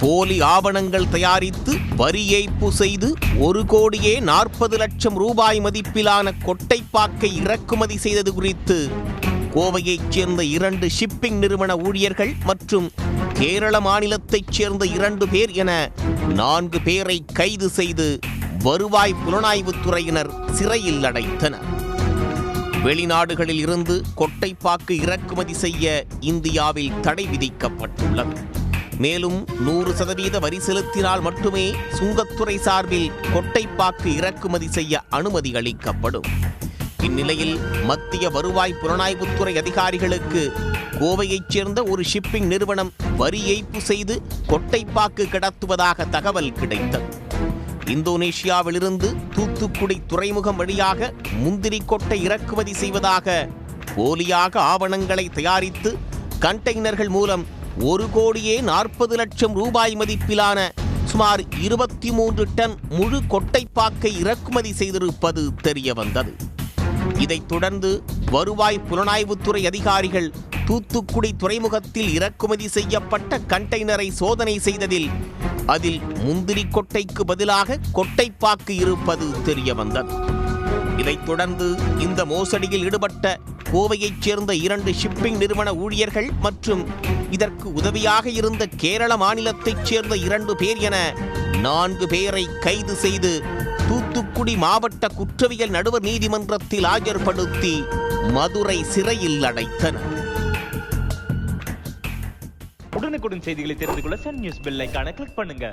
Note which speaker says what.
Speaker 1: போலி ஆவணங்கள் தயாரித்து வரி ஏய்ப்பு செய்து 1,40,00,000 ரூபாய் மதிப்பிலான கொட்டைப்பாக்கை இறக்குமதி செய்தது குறித்து கோவையைச் சேர்ந்த 2 ஷிப்பிங் நிறுவன ஊழியர்கள் மற்றும் கேரள மாநிலத்தைச் சேர்ந்த 2 பேர் என 4 பேரை கைது செய்து வருவாய் புலனாய்வுத்துறையினர் சிறையில் அடைத்தனர். வெளிநாடுகளில் இருந்து கொட்டைப்பாக்கு இறக்குமதி செய்ய இந்தியாவில் தடை விதிக்கப்பட்டுள்ளது. மேலும் 100% வரி செலுத்தினால் மட்டுமே சுங்கத்துறை சார்பில் கொட்டைப்பாக்கு இறக்குமதி செய்ய அனுமதி அளிக்கப்படும். இந்நிலையில் மத்திய வருவாய் புலனாய்வுத்துறை அதிகாரிகளுக்கு கோவையைச் சேர்ந்த ஒரு ஷிப்பிங் நிறுவனம் வரி ஏய்ப்பு செய்து கொட்டைப்பாக்கு கடத்துவதாக தகவல் கிடைத்தது. இந்தோனேஷியாவிலிருந்து தூத்துக்குடி துறைமுகம் வழியாக முந்திரி கொட்டை இறக்குமதி செய்வதாக போலியாக ஆவணங்களை தயாரித்து கண்டெய்னர்கள் மூலம் 1,40,00,000 ரூபாய் மதிப்பிலான சுமார் 23 டன் முழு கொட்டைப்பாக்கை இறக்குமதி செய்திருப்பது தெரியவந்தது. இதைத் தொடர்ந்து வருவாய் புலனாய்வுத்துறை அதிகாரிகள் தூத்துக்குடி துறைமுகத்தில் இறக்குமதி செய்யப்பட்ட கண்டெய்னரை சோதனை செய்ததில் அதில் முந்திரி கொட்டைக்கு பதிலாக கொட்டைப்பாக்கு இருப்பது தெரியவந்தது. இதைத் தொடர்ந்து இந்த மோசடியில் ஈடுபட்ட கோவையைச் சேர்ந்த 2 ஷிப்பிங் நிறுவன ஊழியர்கள் மற்றும் இதற்கு உதவியாக இருந்த கேரள மாநிலத்தைச் சேர்ந்த 2 பேர் என 4 பேரை கைது செய்து தூத்துக்குடி மாவட்ட குற்றவியல் நடுவர் நீதிமன்றத்தில் ஆஜர்படுத்தி மதுரை சிறையில் அடைத்தனர்.
Speaker 2: உடனுக்குடன் செய்திகளை தெரிந்து கொள்ள சன் நியூஸ் பெல் ஐகானை கிளிக் பண்ணுங்க.